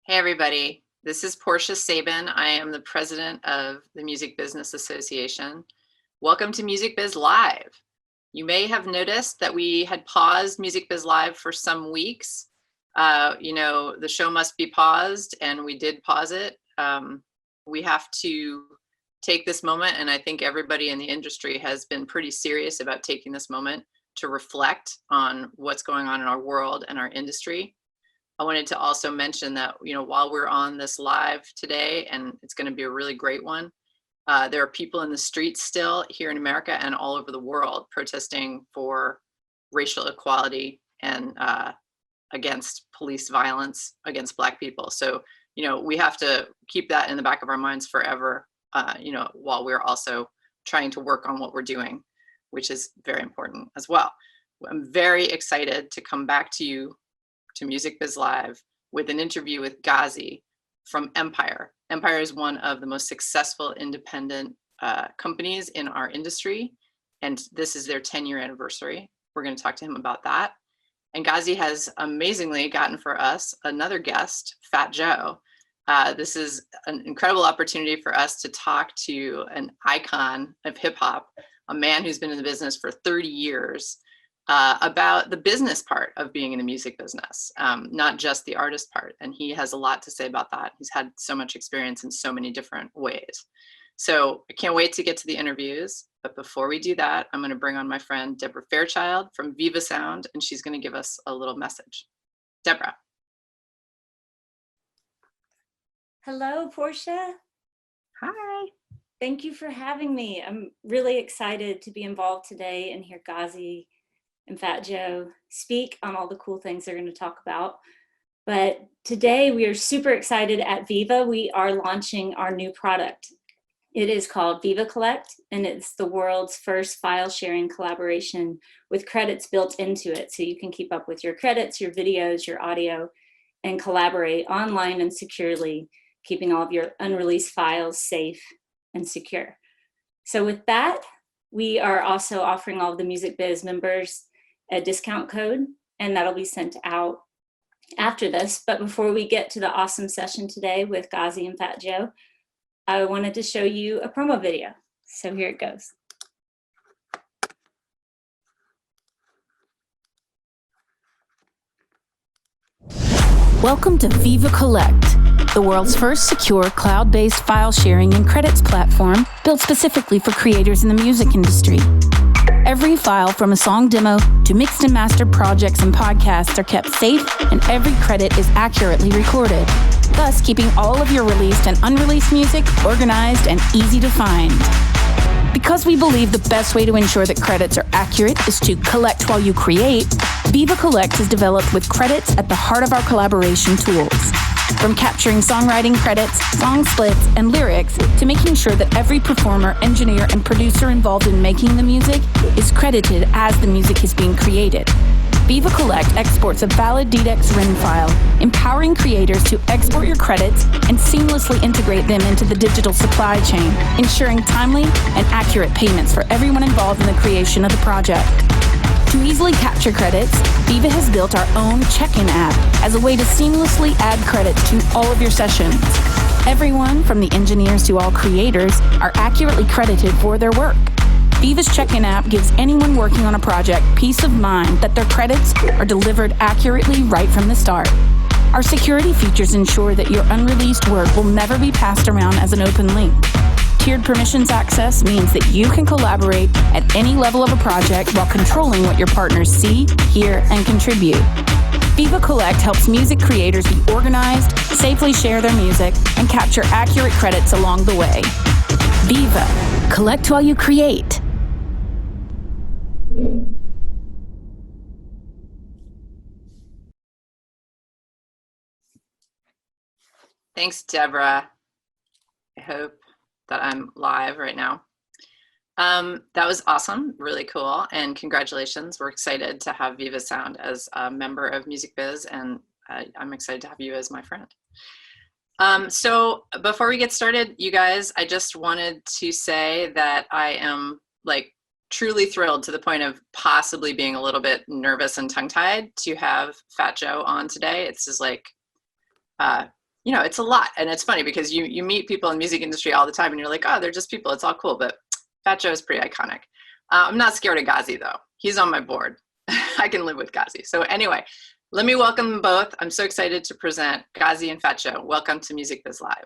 Hey everybody, this is Portia Sabin. I am the president of the Music Business Association. Welcome to Music Biz Live. You may have noticed that we had paused Music Biz Live for some weeks. The show must be paused, and we did pause it. We have to take this moment, and I think everybody in the industry has been pretty serious about taking this moment to reflect on what's going on in our world and our industry. I wanted to also mention that, while we're on this live today, and it's going to be a really great one, there are people in the streets still here in America and all over the world protesting for racial equality and against police violence against Black people. So, we have to keep that in the back of our minds forever, while we're also trying to work on what we're doing, which is very important as well. I'm very excited to come back to you to Music Biz Live with an interview with Ghazi from Empire. Empire is one of the most successful independent companies in our industry, and this is their 10-year anniversary. We're going to talk to him about that. And Ghazi has amazingly gotten for us another guest, Fat Joe. This is an incredible opportunity for us to talk to an icon of hip hop, a man who's been in the business for 30 years, about the business part of being in the music business, not just the artist part. And he has a lot to say about that. He's had so much experience in so many different ways. So I can't wait to get to the interviews. But before we do that, I'm going to bring on my friend, Deborah Fairchild from Viva Sound, and she's going to give us a little message. Deborah. Hello, Portia. Hi. Thank you for having me. I'm really excited to be involved today and hear Ghazi and Fat Joe speak on all the cool things they're going to talk about. But today we are super excited at Viva. We are launching our new product. It is called Viva Collect, and it's the world's first file sharing collaboration with credits built into it. So you can keep up with your credits, your videos, your audio, and collaborate online and securely, keeping all of your unreleased files safe and secure. So with that, we are also offering all of the Music Biz members a discount code, and that'll be sent out after this. But before we get to the awesome session today with Ghazi and Fat Joe, I wanted to show you a promo video. So here it goes. Welcome to Viva Collect, the world's first secure cloud-based file sharing and credits platform built specifically for creators in the music industry. Every file from a song demo to mixed and mastered projects and podcasts are kept safe, and every credit is accurately recorded, thus keeping all of your released and unreleased music organized and easy to find. Because we believe the best way to ensure that credits are accurate is to collect while you create, Viva Collect is developed with credits at the heart of our collaboration tools. From capturing songwriting credits, song splits, and lyrics, to making sure that every performer, engineer, and producer involved in making the music is credited as the music is being created. Viva Collect exports a valid DDEX RIN file, empowering creators to export your credits and seamlessly integrate them into the digital supply chain, ensuring timely and accurate payments for everyone involved in the creation of the project. To easily capture credits, Viva has built our own check-in app as a way to seamlessly add credits to all of your sessions. Everyone, from the engineers to all creators, are accurately credited for their work. Viva's check-in app gives anyone working on a project peace of mind that their credits are delivered accurately right from the start. Our security features ensure that your unreleased work will never be passed around as an open link. Tiered permissions access means that you can collaborate at any level of a project while controlling what your partners see, hear, and contribute. Viva Collect helps music creators be organized, safely share their music, and capture accurate credits along the way. Viva, collect while you create. Thanks, Deborah. I hope that I'm live right now. That was awesome, really cool, and congratulations. We're excited to have Viva Sound as a member of Music Biz, and I'm excited to have you as my friend. So before we get started, you guys, I just wanted to say that I am truly thrilled, to the point of possibly being a little bit nervous and tongue-tied, to have Fat Joe on today. It's just you know, it's a lot. And it's funny because you meet people in the music industry all the time and you're like, oh, they're just people. It's all cool. But Fat Joe is pretty iconic. I'm not scared of Ghazi though. He's on my board. I can live with Ghazi. So anyway, let me welcome them both. I'm so excited to present Ghazi and Fat Joe. Welcome to Music Biz Live.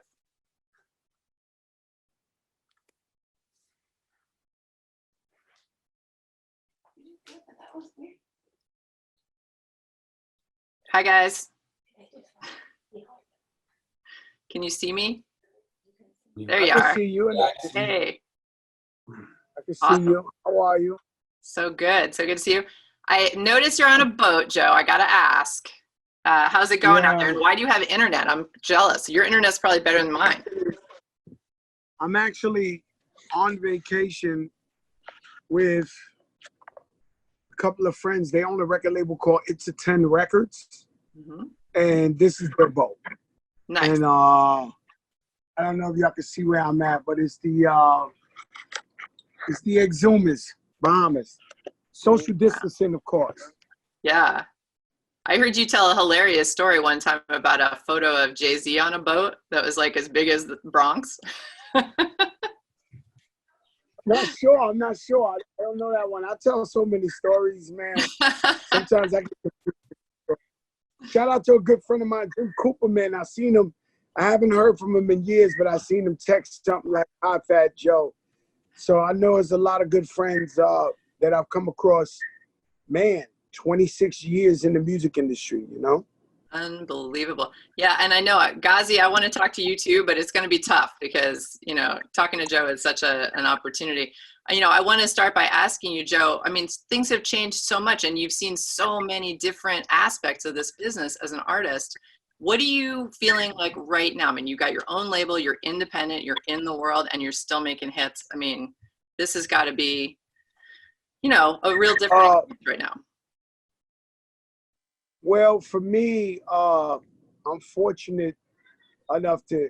Hi guys. Can you see me? There you I can are. see you and Hey. I can see Awesome. you. How are you? So good. So good to see you. I noticed you're on a boat, Joe. I got to ask. How's it going out there? And why do you have internet? I'm jealous. Your internet's probably better than mine. I'm actually on vacation with a couple of friends. They own a record label called It's a 10 Records. Mm-hmm. And this is their boat. Nice. And I don't know if y'all can see where I'm at, but it's the Exumas, Bahamas. Social distancing, of course. Yeah. I heard you tell a hilarious story one time about a photo of Jay-Z on a boat that was like as big as the Bronx. Not sure. I'm not sure. I don't know that one. I tell so many stories, man. Sometimes I get. Shout out to a good friend of mine, Jim Cooper, man. I seen him. I haven't heard from him in years, but I seen him text something like "Hi, Fat Joe." So I know there's a lot of good friends that I've come across. Man, 26 years in the music industry, you know? Unbelievable. Yeah, and I know, Ghazi, I want to talk to you too, but it's going to be tough because, you know, talking to Joe is such an opportunity. You know, I want to start by asking you, Joe, I mean, things have changed so much and you've seen so many different aspects of this business as an artist. What are you feeling like right now? I mean, you got your own label, you're independent, you're in the world, and you're still making hits. I mean, this has got to be, you know, a real different experience right now. Well, for me, I'm fortunate enough to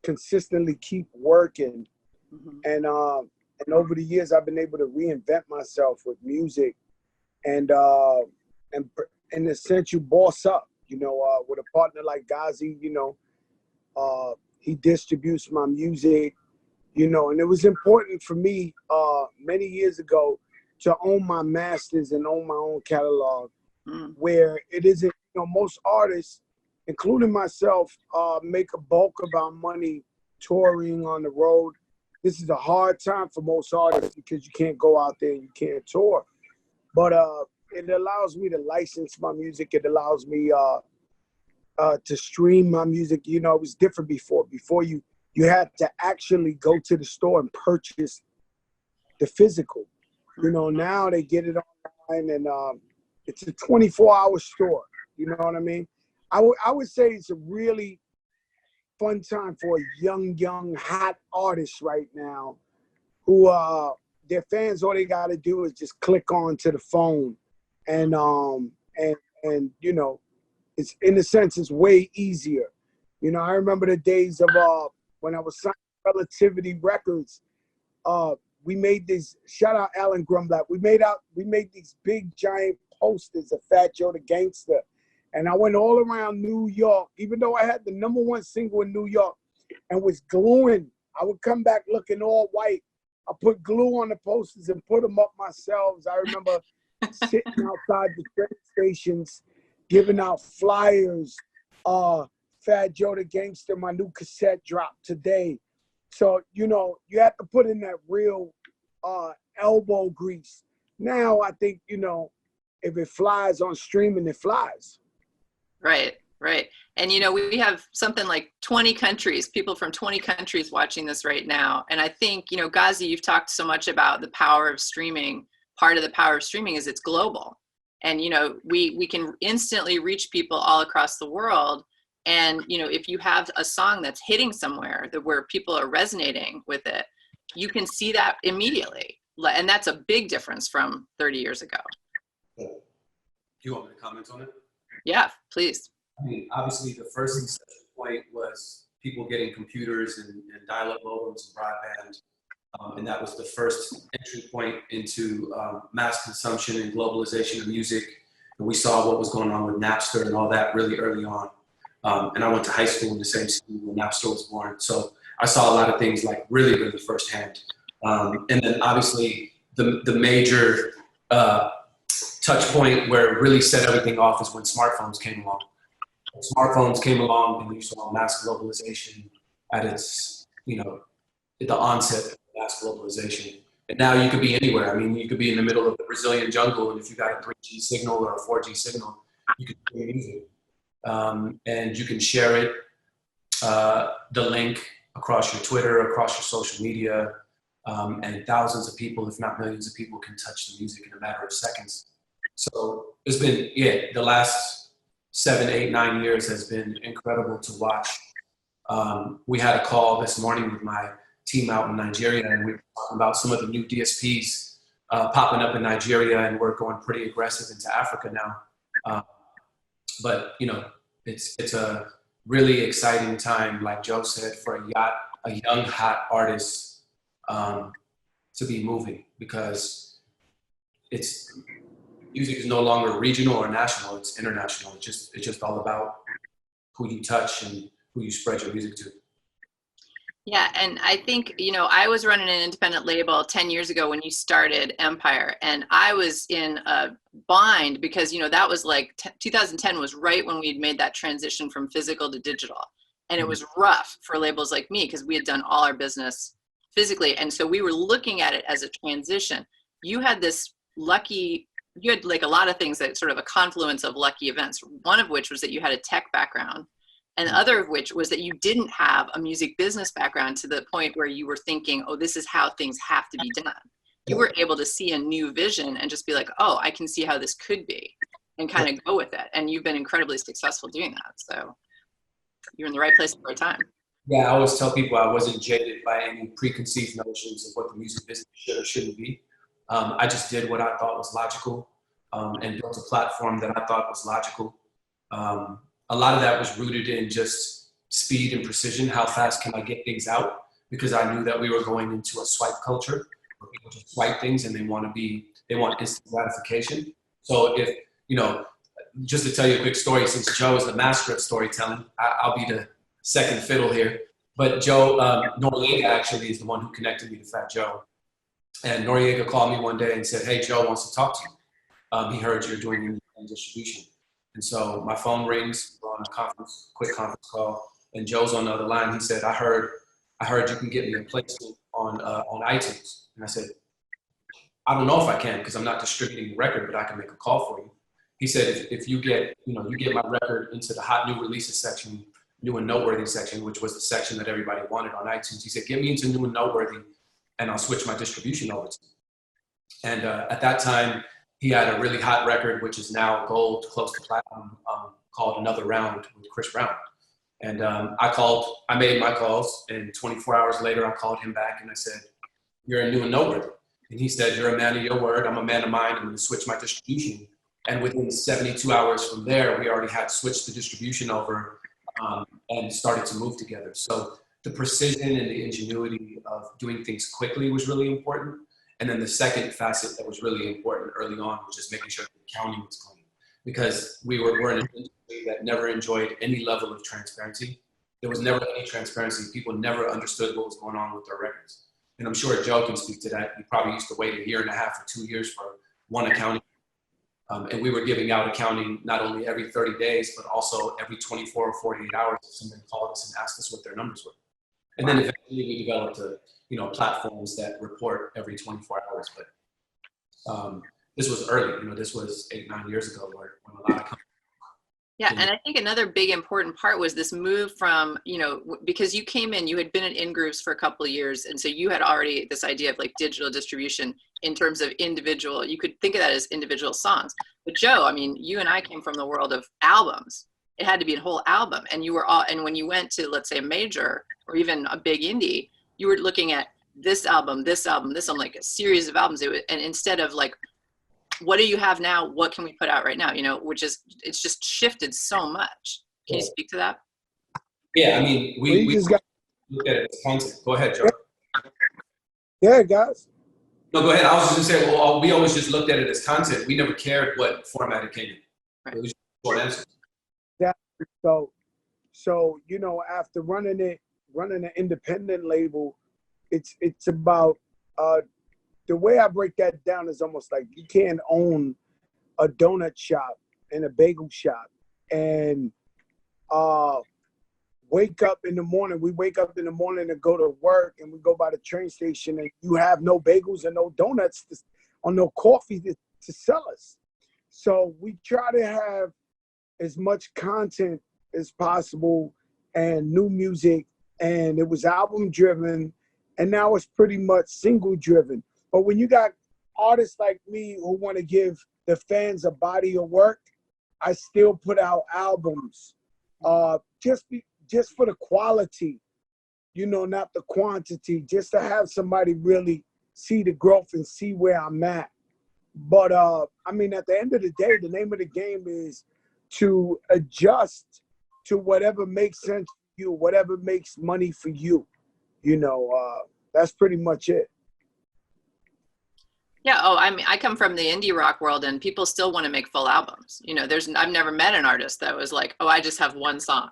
consistently keep working. Mm-hmm. And over the years, I've been able to reinvent myself with music and in a sense, you boss up, you know, with a partner like Ghazi, you know, he distributes my music, you know, and it was important for me many years ago to own my masters and own my own catalog, where it isn't, you know, most artists, including myself, make a bulk of our money touring on the road. This is a hard time for most artists because you can't go out there and you can't tour. But it allows me to license my music. It allows me to stream my music. You know, it was different before. Before you had to actually go to the store and purchase the physical. You know, now they get it online and it's a 24-hour store. You know what I mean? I would say it's a really fun time for a young, hot artist right now who their fans, all they got to do is just click on to the phone. And you know, it's in a sense, it's way easier. You know, I remember the days of when I was signing Relativity Records. We made these, shout out Alan Grumblatt. We made these big giant posters of Fat Joe the Gangster. And I went all around New York, even though I had the #1 single in New York and was gluing. I would come back looking all white. I put glue on the posters and put them up myself. I remember sitting outside the train stations, giving out flyers. Fat Joe the Gangster, my new cassette dropped today. So, you know, you have to put in that real elbow grease. Now, I think, you know, if it flies on streaming, it flies. Right, right. And, you know, we have something like 20 countries, people from 20 countries watching this right now. And I think, you know, Ghazi, you've talked so much about the power of streaming. Part of the power of streaming is it's global. And, you know, we can instantly reach people all across the world. And, you know, if you have a song that's hitting somewhere where people are resonating with it, you can see that immediately. And that's a big difference from 30 years ago. Do you want me to comment on it? Yeah, please. I mean, obviously the first inception point was people getting computers and dial-up modems and broadband. And that was the first entry point into mass consumption and globalization of music. And we saw what was going on with Napster and all that really early on. And I went to high school in the same school when Napster was born. So I saw a lot of things like really, really firsthand. And then obviously the major touch point where it really set everything off is when smartphones came along. When smartphones came along and you saw mass globalization at its, at the onset of mass globalization. And now you could be anywhere. I mean, you could be in the middle of the Brazilian jungle, and if you got a 3G signal or a 4G signal, you can play music. And you can share it, the link across your Twitter, across your social media, and thousands of people, if not millions of people, can touch the music in a matter of seconds. So it's been, the last 7, 8, 9 years has been incredible to watch. We had a call this morning with my team out in Nigeria, and we were talking about some of the new DSPs popping up in Nigeria, and we're going pretty aggressive into Africa now. But it's a really exciting time, like Joe said, for a young, hot artist to be moving, because music is no longer regional or national, it's international. It's just all about who you touch and who you spread your music to. Yeah, and I think, I was running an independent label 10 years ago when you started Empire, and I was in a bind because, that was like 2010 was right when we had made that transition from physical to digital. And it was rough for labels like me because we had done all our business physically. And so we were looking at it as a transition. You had like a lot of things that sort of a confluence of lucky events, one of which was that you had a tech background. And the other of which was that you didn't have a music business background to the point where you were thinking, oh, this is how things have to be done. You were able to see a new vision and just be like, oh, I can see how this could be, and kind of go with it. And you've been incredibly successful doing that. So you're in the right place at the right time. Yeah, I always tell people I wasn't jaded by any preconceived notions of what the music business should or shouldn't be. I just did what I thought was logical, and built a platform that I thought was logical. A lot of that was rooted in just speed and precision. How fast can I get things out? Because I knew that we were going into a swipe culture where people just swipe things and they want instant gratification. So if, just to tell you a quick story, since Joe is the master of storytelling, I'll be the second fiddle here. But Joe, Noriega actually is the one who connected me to Fat Joe. And Noriega called me one day and said, hey, Joe wants to talk to you. He heard you're doing independent distribution. And so my phone rings, we're on a quick conference call, and Joe's on the other line. He said, I heard you can get me a placement on iTunes. And I said, I don't know if I can, because I'm not distributing the record, but I can make a call for you. He said, if you get my record into the hot new releases section, new and noteworthy section, which was the section that everybody wanted on iTunes. He said, get me into new and noteworthy, and I'll switch my distribution over to you. And at that time, he had a really hot record, which is now gold, close to platinum, called Another Round with Chris Brown. And I made my calls, and 24 hours later, I called him back and I said, you're a new and noteworthy. And he said, you're a man of your word, I'm a man of mine, I'm gonna switch my distribution. And within 72 hours from there, we already had switched the distribution over and started to move together. So the precision and the ingenuity of doing things quickly was really important. And then the second facet that was really important early on was just making sure the accounting was clean, because we're in an industry that never enjoyed any level of transparency. There was never any transparency. People never understood what was going on with their records. And I'm sure Joe can speak to that. We probably used to wait 1.5 years or 2 years for one accounting. And we were giving out accounting not only every 30 days, but also every 24 or 48 hours if somebody called us and asked us what their numbers were. And then eventually we developed platforms that report every 24 hours. But this was early, this was 8, 9 years ago when a lot of companies. Yeah, and I think another big important part was this move from, because you came in, you had been at In-Grooves for a couple of years, and so you had already this idea of like digital distribution in terms of individual, you could think of that as individual songs. But Joe, you and I came from the world of albums. It had to be a whole album, and and when you went to, let's say, a major or even a big indie, you were looking at this album, like a series of albums. And instead of like, what do you have now? What can we put out right now? It's just shifted so much. Can you speak to that? Yeah, we just look at it as content. Go ahead, Joe. Yeah, guys. No, go ahead. I was just going to say, well, we always just looked at it as content. We never cared what format it came in. Right. It was short answers. So So, after running an independent label, it's about, the way I break that down is almost like you can't own a donut shop and a bagel shop and wake up in the morning. We wake up in the morning and go to work, and we go by the train station, and you have no bagels and no donuts or no coffee to sell us. So we try to have as much content as possible and new music, and it was album driven, and now it's pretty much single driven. But when you got artists like me who want to give the fans a body of work, I still put out albums, just for the quality, not the quantity, just to have somebody really see the growth and see where I'm at. But I mean, at the end of the day, the name of the game is to adjust to whatever makes sense for you, whatever makes money for you. That's pretty much it. Yeah. Oh, I mean, I come from the indie rock world, and people still want to make full albums. I've never met an artist that was like, oh, I just have one song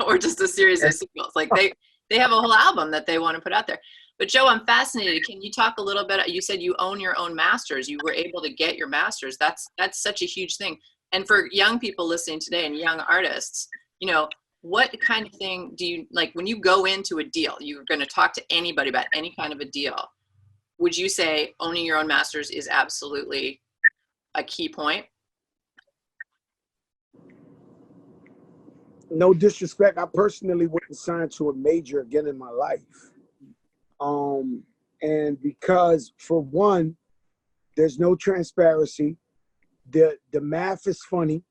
or just a series of singles. Like they have a whole album that they want to put out there. But Joe, I'm fascinated. Can you talk a little bit? You said you own your own masters. You were able to get your masters. That's such a huge thing. And for young people listening today and young artists, what kind of thing do you like when you go into a deal? You're going to talk to anybody about any kind of a deal. Would you say owning your own masters is absolutely a key point? No disrespect, I personally wouldn't sign to a major again in my life. And because, for one, there's no transparency. The math is funny.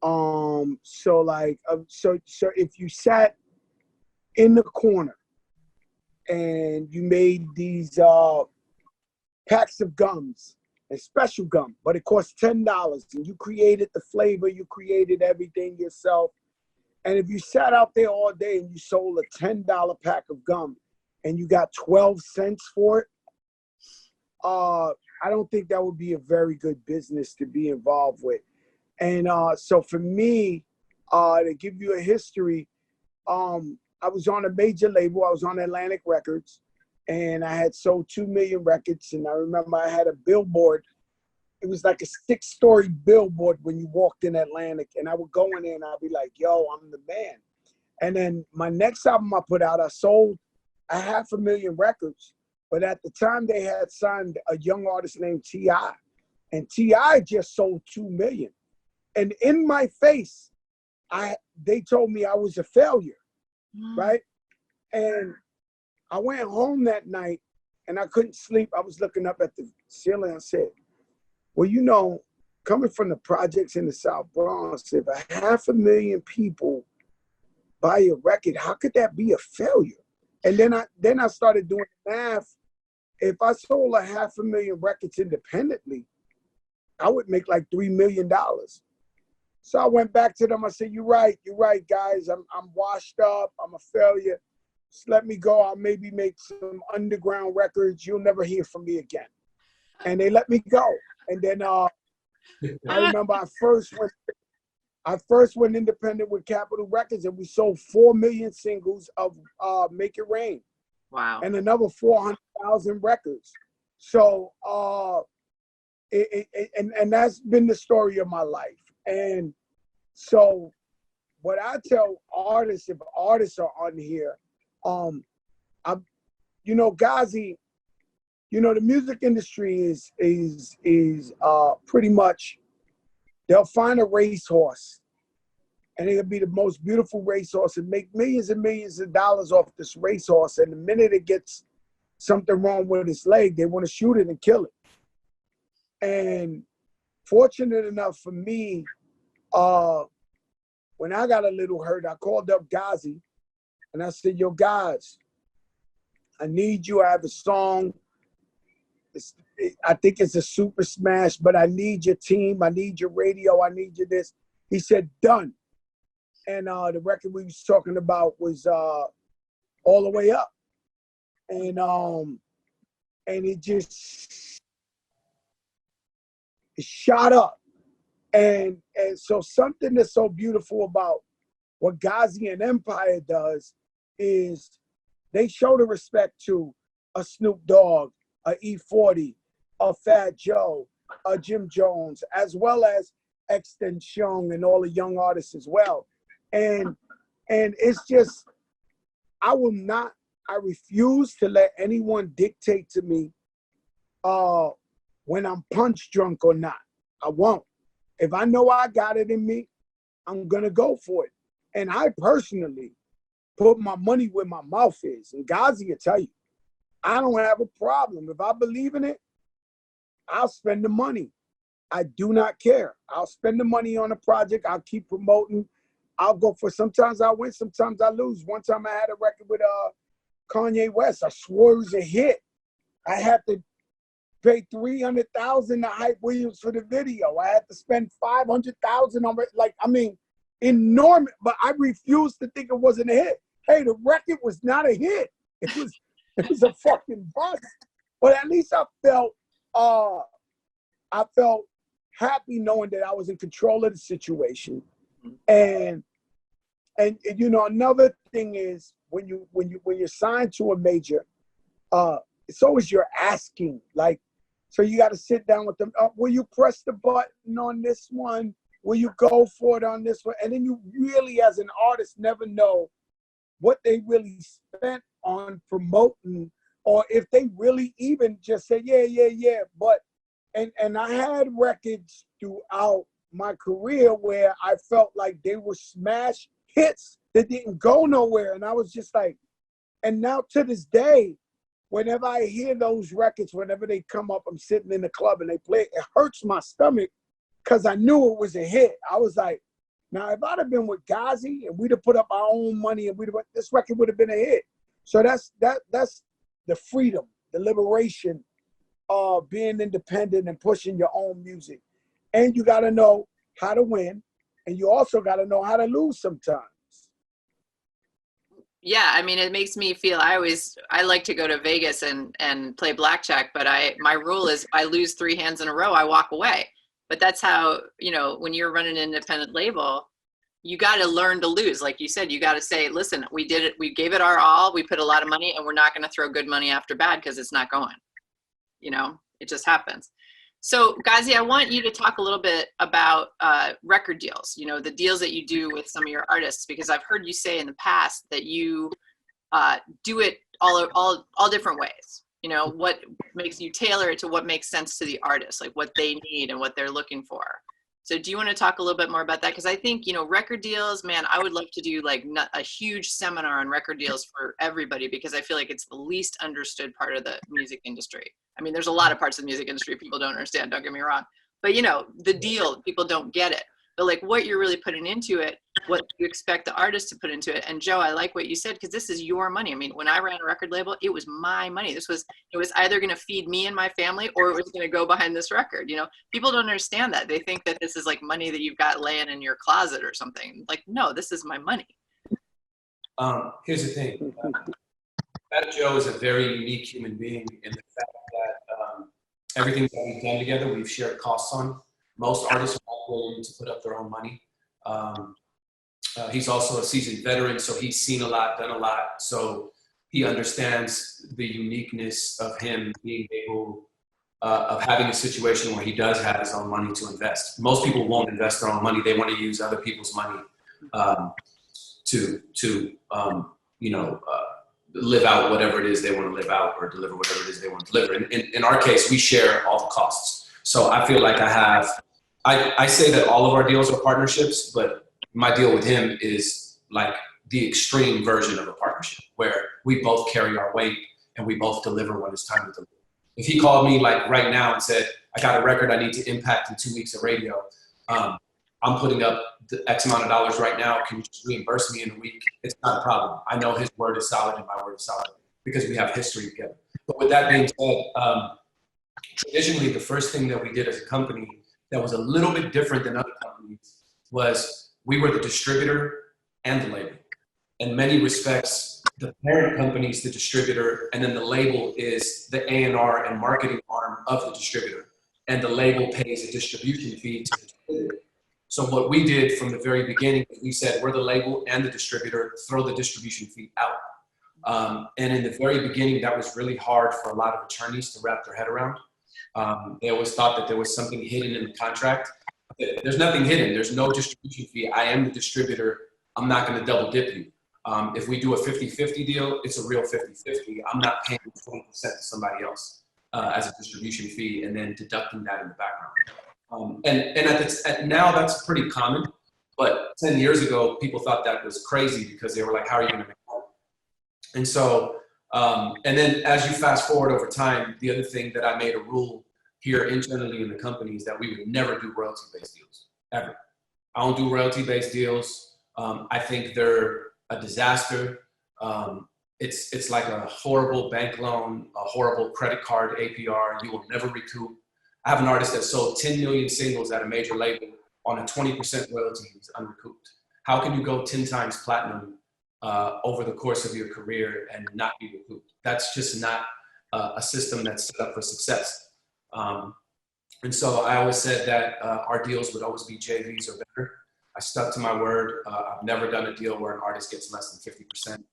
So if you sat in the corner and you made these packs of gums and special gum, but it costs $10, and you created the flavor, you created everything yourself. And if you sat out there all day and you sold a $10 pack of gum and you got 12 cents for it, I don't think that would be a very good business to be involved with. And so for me, to give you a history, I was on a major label. I was on Atlantic Records, and I had sold 2 million records. And I remember I had a billboard. It was like a 6-story billboard when you walked in Atlantic. And I would go in there and I'd be like, yo, I'm the man. And then my next album I put out, I sold 500,000 records. But at the time, they had signed a young artist named T.I. And T.I. just sold 2 million. And in my face, they told me I was a failure, right? And I went home that night and I couldn't sleep. I was looking up at the ceiling. I said, well, coming from the projects in the South Bronx, if 500,000 people buy a record, how could that be a failure? And then I started doing math. If I sold 500,000 records independently, I would make like $3 million. So I went back to them. I said, you're right, guys. I'm washed up. I'm a failure. Just let me go. I'll maybe make some underground records. You'll never hear from me again. And they let me go. And then I remember I first went independent with Capitol Records, and we sold 4 million singles of Make It Rain. Wow. And another 400,000 records. So and that's been the story of my life. And so what I tell artists, if artists are on here, Ghazi, the music industry is pretty much, they'll find a racehorse and it'll be the most beautiful racehorse and make millions and millions of dollars off this racehorse. And the minute it gets something wrong with its leg, they want to shoot it and kill it. And fortunate enough for me, when I got a little hurt, I called up Ghazi and I said, yo, guys, I need you. I have a song. I think it's a super smash, but I need your team. I need your radio. I need you this. He said, done. And the record we was talking about was All the Way Up. And it shot up. And so something that's so beautiful about what Ghazi and Empire does is they show the respect to a Snoop Dogg, a E40, a Fat Joe, a Jim Jones, as well as Extension and all the young artists as well. And it's just, I refuse to let anyone dictate to me when I'm punch drunk or not. I won't. If I know I got it in me, I'm gonna go for it. And I personally put my money where my mouth is. And Ghazi will tell you, I don't have a problem. If I believe in it, I'll spend the money. I do not care. I'll spend the money on a project. I'll keep promoting. I'll go for, sometimes I win, sometimes I lose. One time I had a record with Kanye West. I swore it was a hit. I had to pay $300,000 to Hype Williams for the video. I had to spend $500,000 on it. Like, I mean, enormous, but I refused to think it wasn't a hit. Hey, the record was not a hit. It was a fucking bust. But at least I felt happy knowing that I was in control of the situation. And you know, another thing is when you're signed to a major, it's always you're asking, like, so you got to sit down with them. Will you press the button on this one? Will you go for it on this one? And then you really, as an artist, never know what they really spent on promoting, or if they really even just say, yeah. But, and I had records throughout my career where I felt like they were smash hits that didn't go nowhere. And I was just like, and now to this day, whenever I hear those records, whenever they come up, I'm sitting in the club and they play it, it hurts my stomach because I knew it was a hit. I was like, now if I'd have been with Ghazi and we'd have put up our own money and this record would have been a hit. So that's the freedom, the liberation of being independent and pushing your own music. And you got to know how to win, and you also got to know how to lose sometimes. Yeah, I mean, it makes me feel, I like to go to Vegas and play blackjack, but my rule is I lose 3 hands in a row, I walk away. But that's how, you know, when you're running an independent label, you got to learn to lose. Like you said, you got to say, listen, we did it, we gave it our all, we put a lot of money, and we're not going to throw good money after bad because it's not going. You know, it just happens. So Ghazi, I want you to talk a little bit about record deals, you know, the deals that you do with some of your artists, because I've heard you say in the past that you do it all different ways. You know, what makes you tailor it to what makes sense to the artist, like what they need and what they're looking for. So do you want to talk a little bit more about that? Because I think, you know, record deals, man, I would love to do like a huge seminar on record deals for everybody, because I feel like it's the least understood part of the music industry. I mean, there's a lot of parts of the music industry people don't understand, don't get me wrong. But, you know, the deal, people don't get it. But like what you're really putting into it, what you expect the artist to put into it. And Joe, I like what you said, because this is your money. I mean, when I ran a record label, it was my money. It was either going to feed me and my family, or it was going to go behind this record. You know, people don't understand that. They think that this is like money that you've got laying in your closet or something. Like, no, this is my money. Here's the thing. Fat Joe is a very unique human being in the fact that everything that we've done together, we've shared costs on. Most artists are not willing to put up their own money. He's also a seasoned veteran, so he's seen a lot, done a lot. So he understands the uniqueness of him being able, of having a situation where he does have his own money to invest. Most people won't invest their own money. They want to use other people's money live out whatever it is they want to live out, or deliver whatever it is they want to deliver. In our case, we share all the costs. So I feel like I say that all of our deals are partnerships, but my deal with him is like the extreme version of a partnership, where we both carry our weight and we both deliver when it's time to deliver. If he called me like right now and said, I got a record I need to impact in 2 weeks of radio, I'm putting up the X amount of dollars right now, can you just reimburse me in a week? It's not a problem. I know his word is solid and my word is solid, because we have history together. But with that being said, traditionally, the first thing that we did as a company that was a little bit different than other companies was we were the distributor and the label. In many respects, the parent company is the distributor, and then the label is the A&R and marketing arm of the distributor. And the label pays a distribution fee to the distributor. So what we did from the very beginning, we said we're the label and the distributor, throw the distribution fee out. And in the very beginning, that was really hard for a lot of attorneys to wrap their head around. They always thought that there was something hidden in the contract. There's nothing hidden. There's no distribution fee. I am the distributor. I'm not going to double dip you. If we do a 50-50 deal, it's a real 50-50. I'm not paying 20% to somebody else as a distribution fee and then deducting that in the background. And now that's pretty common. But 10 years ago, people thought that was crazy because they were like, how are you going to make money? And so, and then as you fast forward over time, the other thing that I made a rule here internally in the company is that we would never do royalty-based deals, ever. I don't do royalty-based deals. I think they're a disaster. It's like a horrible bank loan, a horrible credit card APR. You will never recoup. I have an artist that sold 10 million singles at a major label on a 20% royalty. He's unrecouped. How can you go 10 times platinum over the course of your career and not be recouped? That's just not a system that's set up for success. And so I always said that our deals would always be JVs or better. I stuck to my word. I've never done a deal where an artist gets less than 50%.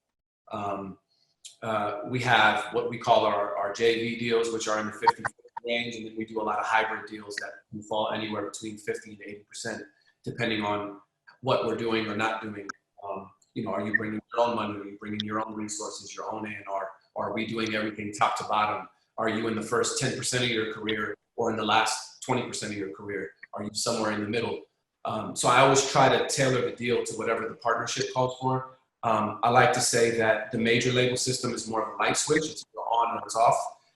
We have what we call our JV deals, which are in the 50 range, and then we do a lot of hybrid deals that can fall anywhere between 50 to 80%, depending on what we're doing or not doing. Are you bringing your own money? Are you bringing your own resources, your own A&R? Are we doing everything top to bottom? Are you in the first 10% of your career or in the last 20% of your career? Are you somewhere in the middle? So I always try to tailor the deal to whatever the partnership calls for. I like to say that the major label system is more of a light switch. It's on and it's off.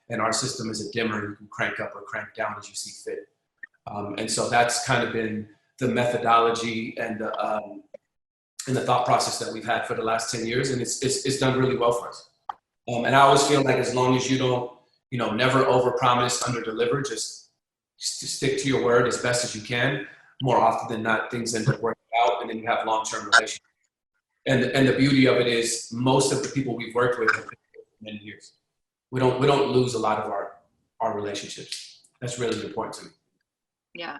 And our system is a dimmer. You can crank up or crank down as you see fit. And so that's kind of been the methodology and the thought process that we've had for the last 10 years. And it's done really well for us. And I always feel like as long as you don't, never overpromise, underdeliver, just stick to your word as best as you can. More often than not, things end up working out, and then you have long-term relationships. And the beauty of it is most of the people we've worked with have been here for many years. We don't lose a lot of our relationships. That's really important to me. Yeah.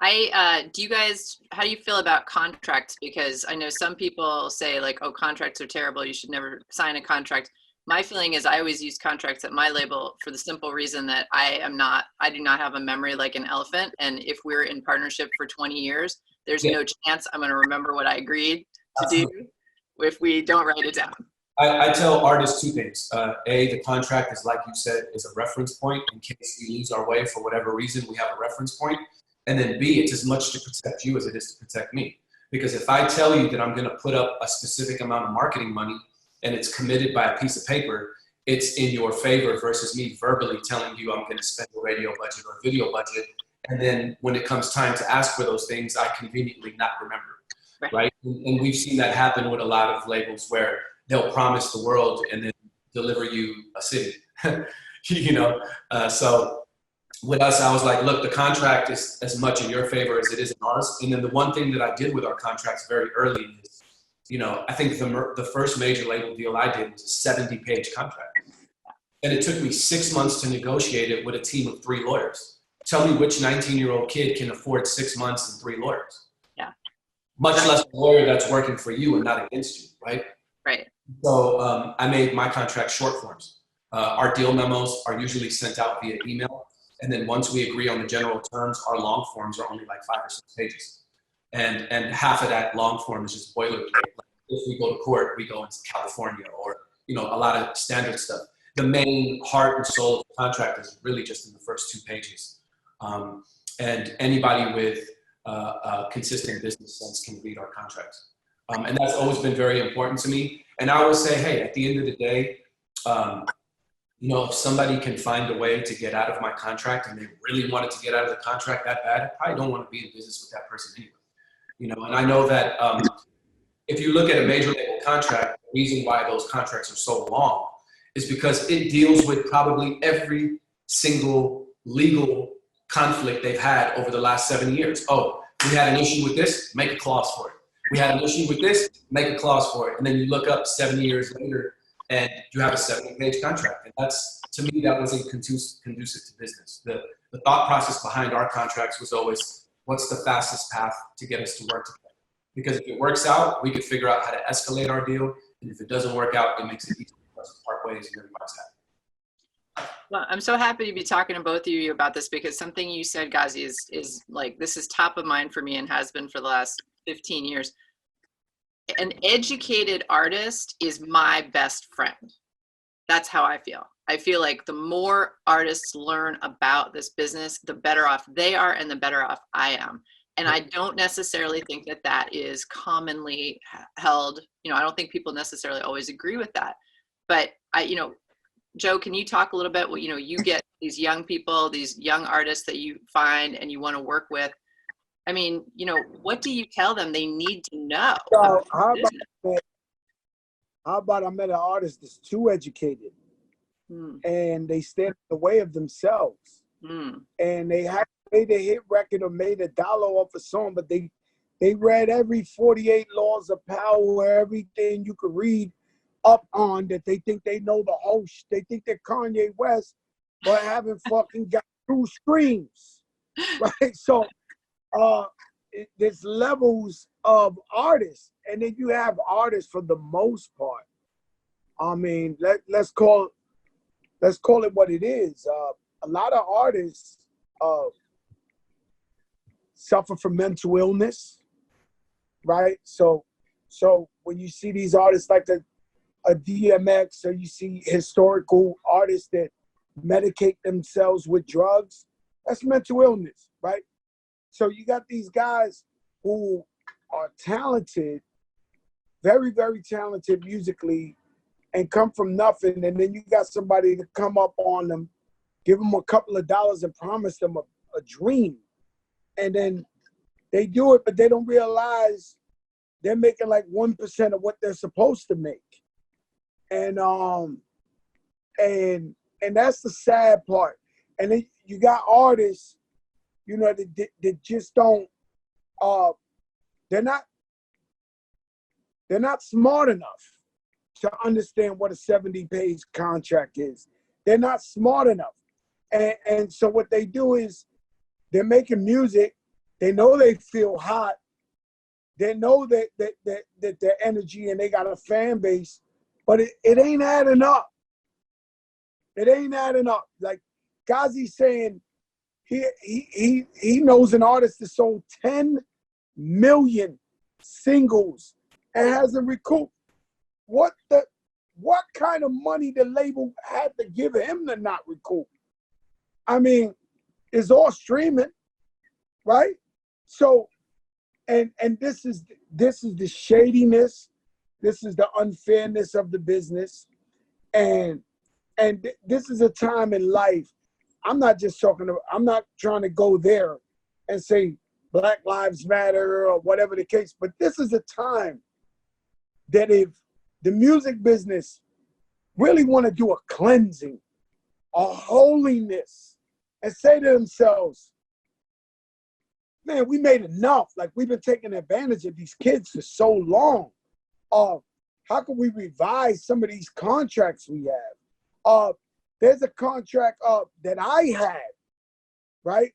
How do you feel about contracts? Because I know some people say like, oh, contracts are terrible. You should never sign a contract. My feeling is I always use contracts at my label for the simple reason that I do not have a memory like an elephant. And if we're in partnership for 20 years, there's no chance I'm going to remember what I agreed to do if we don't write it down. I tell artists two things. A, the contract is, like you said, is a reference point in case we lose our way for whatever reason, we have a reference point. And then B, it's as much to protect you as it is to protect me. Because if I tell you that I'm going to put up a specific amount of marketing money and it's committed by a piece of paper, it's in your favor versus me verbally telling you I'm going to spend a radio budget or a video budget. And then when it comes time to ask for those things, I conveniently not remember, right? And we've seen that happen with a lot of labels where they'll promise the world and then deliver you a city, So with us, I was like, look, the contract is as much in your favor as it is in ours. And then the one thing that I did with our contracts very early is, I think the first major label deal I did was a 70-page contract. And it took me 6 months to negotiate it with a team of 3 lawyers. Tell me which 19-year-old kid can afford 6 months and 3 lawyers? Yeah. Much less a lawyer that's working for you and not against you, right? Right. So I made my contract short forms. Our deal memos are usually sent out via email. And then once we agree on the general terms, our long forms are only like 5 or 6 pages. And half of that long form is just boilerplate. Like if we go to court, we go into California or, a lot of standard stuff. The main heart and soul of the contract is really just in the first 2 pages. And anybody with consistent business sense can read our contracts. And that's always been very important to me. And I always say, hey, at the end of the day, if somebody can find a way to get out of my contract and they really wanted to get out of the contract that bad, I probably don't want to be in business with that person anyway. And I know that if you look at a major label contract, the reason why those contracts are so long is because it deals with probably every single legal conflict they've had over the last 7 years. Oh, we had an issue with this, make a clause for it. We had an issue with this, make a clause for it. And then you look up 7 years later and you have a 70-page contract. And that's, to me, that wasn't conducive to business. The thought process behind our contracts was always, what's the fastest path to get us to work together. Because if it works out, we can figure out how to escalate our deal. And if it doesn't work out, it makes it easy for us to part ways and everybody's happy. Well, I'm so happy to be talking to both of you about this, because something you said, Ghazi, is like, this is top of mind for me and has been for the last 15 years. An educated artist is my best friend. That's how I feel. I feel like the more artists learn about this business, the better off they are and the better off I am. And I don't necessarily think that that is commonly held. You know, I don't think people necessarily always agree with that. But Joe, can you talk a little bit? Well, you get these young people, these young artists that you find and you want to work with. I mean, what do you tell them they need to know? So how about I met an artist that's too educated, and they stand in the way of themselves, and they have made a hit record or made $1 off a song, but they read every 48 laws of power, everything you could read up on, that they think they know the host. They think they're Kanye West, but haven't fucking got 2 streams, right? So there's levels of artists, and then you have artists for the most part. I mean, let's call it what it is. A lot of artists suffer from mental illness, right? So when you see these artists like a DMX, or you see historical artists that medicate themselves with drugs, that's mental illness, right? So you got these guys who are talented, very, very talented musically, and come from nothing. And then you got somebody to come up on them, give them a couple of dollars and promise them a dream. And then they do it, but they don't realize they're making like 1% of what they're supposed to make. And that's the sad part. And then you got artists, that just don't, they're not smart enough to understand what a 70-page contract is. They're not smart enough. And so what they do is they're making music. They know they feel hot. They know that their energy, and they got a fan base, but it ain't adding up. It ain't adding up. Like Ghazi's saying, he knows an artist that sold 10 million singles and hasn't recouped. What kind of money the label had to give him to not recoup? I mean, it's all streaming, right? So, and this is the shadiness, this is the unfairness of the business, and this is a time in life. I'm not trying to go there and say Black Lives Matter or whatever the case, but this is a time that if the music business really want to do a cleansing, a holiness, and say to themselves, man, we made enough. Like, we've been taking advantage of these kids for so long. How can we revise some of these contracts we have? There's a contract that I had, right?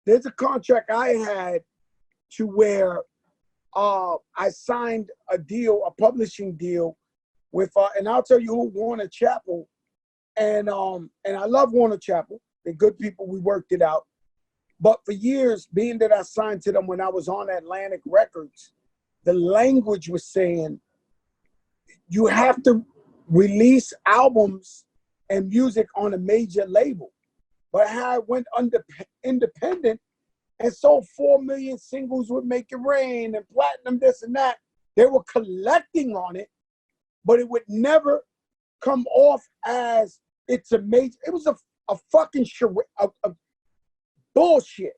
There's a contract I had to where I signed a publishing deal with, and I'll tell you who, Warner Chappell, and I love Warner Chappell. They're good people. We worked it out. But for years, being that I signed to them when I was on Atlantic Records, the language was saying you have to release albums and music on a major label. But how I went independent and sold 4 million singles with Make It Rain and platinum, this and that, they were collecting on it, but it would never come off as it's a major. It was a fucking bullshit.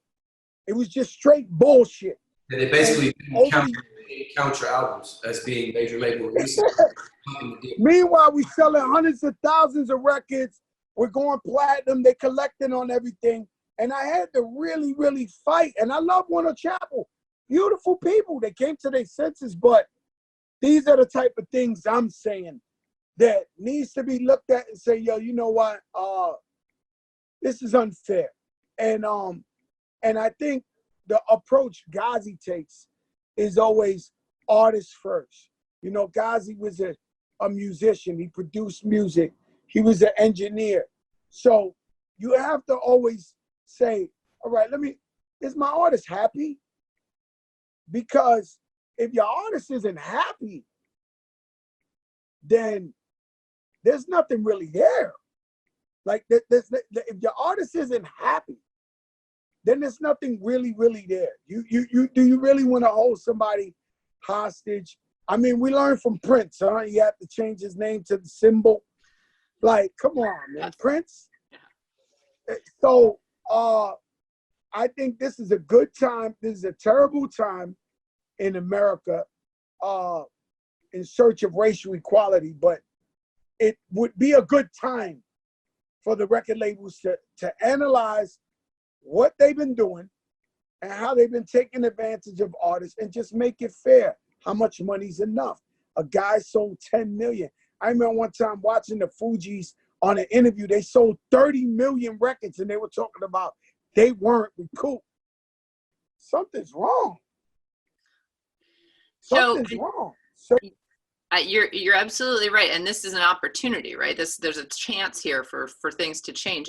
It was just straight bullshit. And they basically didn't count your albums as being major label releases. Meanwhile, we selling hundreds of thousands of records. We're going platinum. They're collecting on everything. And I had to really, really fight. And I love Warner Chappell. Beautiful people. They came to their senses. But these are the type of things I'm saying that needs to be looked at and say, yo, you know what? This is unfair. And I think the approach Ghazi takes is always artist first. You know, Ghazi was a musician. He produced music. He was an engineer. So you have to always say, all right, is my artist happy? Because if your artist isn't happy, then there's nothing really there. Like, if your artist isn't happy, then there's nothing really, really there. Do you really want to hold somebody hostage? I mean, we learned from Prince, huh? He had to change his name to the symbol. Like, come on, man, Prince. So I think this is a good time. This is a terrible time in America in search of racial equality, but it would be a good time for the record labels to analyze what they've been doing and how they've been taking advantage of artists and just make it fair. How much money's enough? A guy sold 10 million. I remember one time watching the Fugees on an interview. They sold 30 million records and they were talking about they weren't recouped. Something's wrong. Something's wrong. So, you're absolutely right, and this is an opportunity, right? There's a chance here for things to change.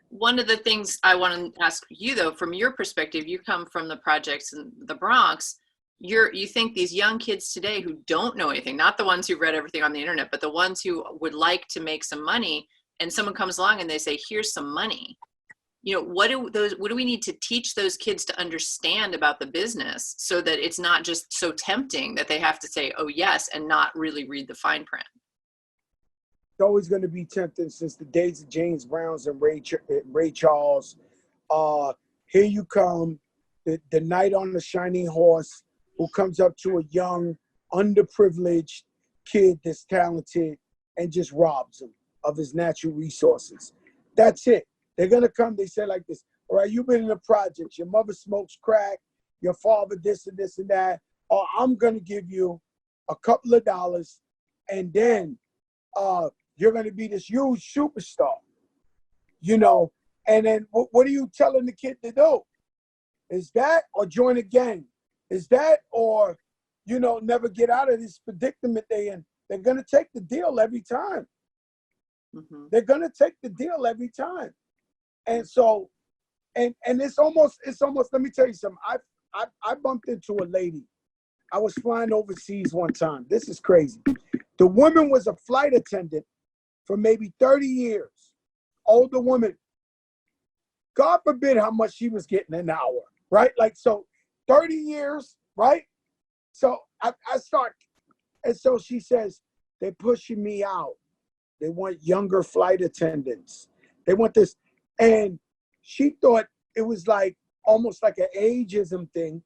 One of the things I want to ask you, though, from your perspective, you come from the projects in the Bronx. You think these young kids today who don't know anything, not the ones who read everything on the internet, but the ones who would like to make some money, and someone comes along and they say, "Here's some money." You know, what do we need to teach those kids to understand about the business so that it's not just so tempting that they have to say, "Oh yes," and not really read the fine print? It's always going to be tempting since the days of James Brown's and Ray Charles. Here you come, the knight on the shining horse who comes up to a young, underprivileged kid that's talented and just robs him of his natural resources. That's it. They're going to come, they say like this, all right, you've been in the projects, your mother smokes crack, your father this and this and that, or I'm going to give you a couple of dollars and then you're going to be this huge superstar, you know? And then what are you telling the kid to do? Is that or join a gang? Is that or, you know, never get out of this predicament they're in? They're going to take the deal every time. Mm-hmm. They're going to take the deal every time. And so, and it's almost, let me tell you something. I bumped into a lady. I was flying overseas one time. This is crazy. The woman was a flight attendant for maybe 30 years. Older woman. God forbid how much she was getting an hour, right? Like, so 30 years, right? So I start, and so she says, they're pushing me out. They want younger flight attendants. They want this. And she thought it was like almost like an ageism thing.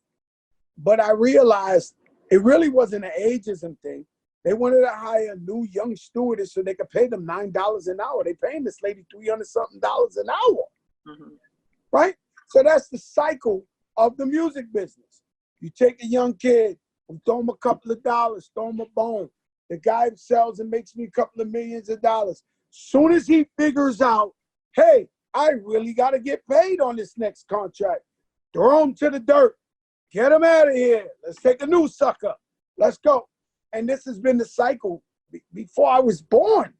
But I realized it really wasn't an ageism thing. They wanted to hire a new young stewardess so they could pay them $9 an hour. They paying this lady $300-something an hour, mm-hmm. Right? So that's the cycle of the music business. You take a young kid, and throw him a couple of dollars, throw him a bone. The guy sells and makes me a couple of millions of dollars. Soon as he figures out, hey, I really got to get paid on this next contract, throw him to the dirt. Get him out of here. Let's take a new sucker. Let's go. And this has been the cycle before I was born.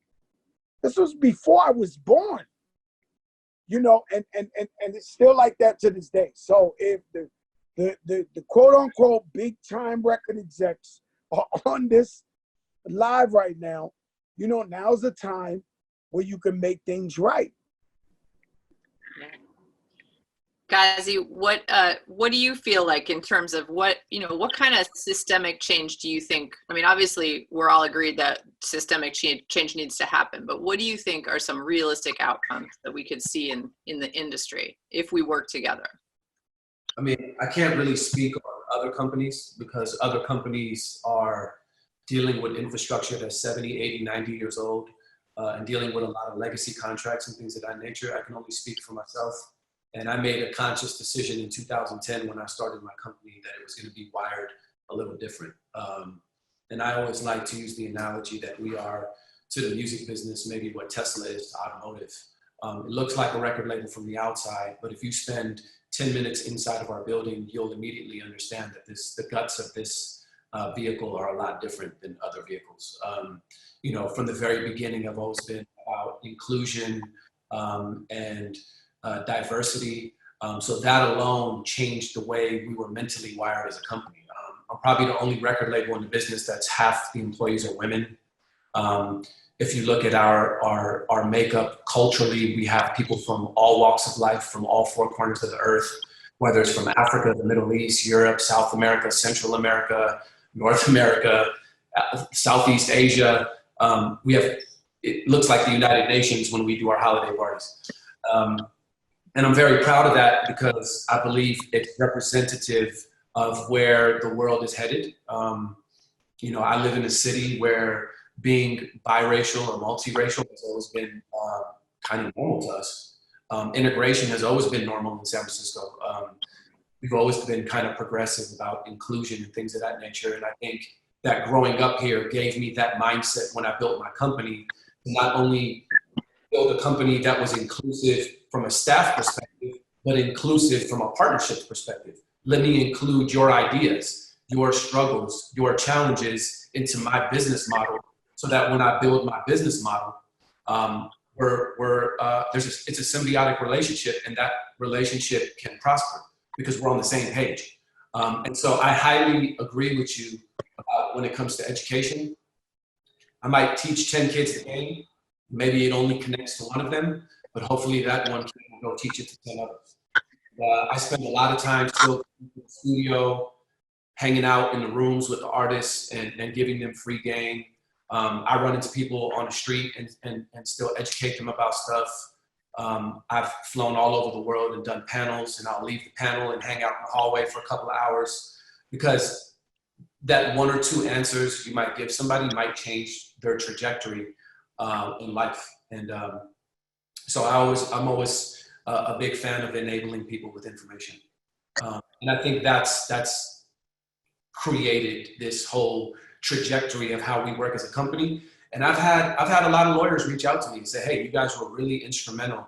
This was before I was born. You know, and it's still like that to this day. So if the quote unquote big time record execs are on this live right now, you know, now's the time where you can make things right. Ghazi, what do you feel like in terms of what kind of systemic change do you think? I mean, obviously, we're all agreed that systemic change needs to happen, but what do you think are some realistic outcomes that we could see in the industry if we work together? I mean, I can't really speak on other companies because other companies are dealing with infrastructure that's 70, 80, 90 years old and dealing with a lot of legacy contracts and things of that nature. I can only speak for myself. And I made a conscious decision in 2010 when I started my company that it was going to be wired a little different. And I always like to use the analogy that we are to the music business, maybe what Tesla is to automotive. It looks like a record label from the outside, but if you spend 10 minutes inside of our building, you'll immediately understand that the guts of this vehicle are a lot different than other vehicles. You know, from the very beginning, I've always been about inclusion and diversity. So that alone changed the way we were mentally wired as a company. I'm probably the only record label in the business that's half the employees are women. If you look at our makeup culturally, we have people from all walks of life, from all four corners of the earth, whether it's from Africa, the Middle East, Europe, South America, Central America, North America, Southeast Asia. We have, it looks like the United Nations when we do our holiday parties. And I'm very proud of that because I believe it's representative of where the world is headed. You know, I live in a city where being biracial or multiracial has always been kind of normal to us. Integration has always been normal in San Francisco. We've always been kind of progressive about inclusion and things of that nature. And I think that growing up here gave me that mindset when I built my company to not only build a company that was inclusive from a staff perspective, but inclusive from a partnership perspective. Let me include your ideas, your struggles, your challenges into my business model, so that when I build my business model, it's a symbiotic relationship, and that relationship can prosper because we're on the same page. And so I highly agree with you about when it comes to education. I might teach 10 kids the game. Maybe it only connects to one of them, but hopefully that one kid will go teach it to 10 others. I spend a lot of time still in the studio, hanging out in the rooms with the artists and giving them free game. I run into people on the street and still educate them about stuff. I've flown all over the world and done panels, and I'll leave the panel and hang out in the hallway for a couple of hours, because that one or two answers you might give somebody might change their trajectory in life. And so I'm always a big fan of enabling people with information. And I think that's created this whole trajectory of how we work as a company. And I've had a lot of lawyers reach out to me and say, hey, you guys were really instrumental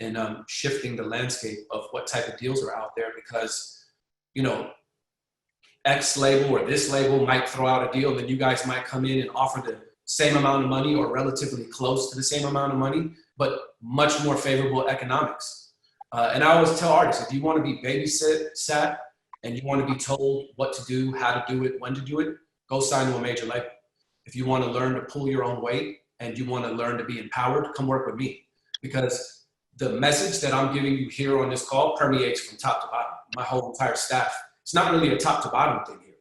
in shifting the landscape of what type of deals are out there, because, you know, X label or this label might throw out a deal, then you guys might come in and offer the same amount of money or relatively close to the same amount of money, but much more favorable economics. And I always tell artists, if you want to be babysat and you want to be told what to do, how to do it, when to do it, go sign to a major label. If you want to learn to pull your own weight and you want to learn to be empowered, come work with me. Because the message that I'm giving you here on this call permeates from top to bottom. My whole entire staff. It's not really a top to bottom thing here.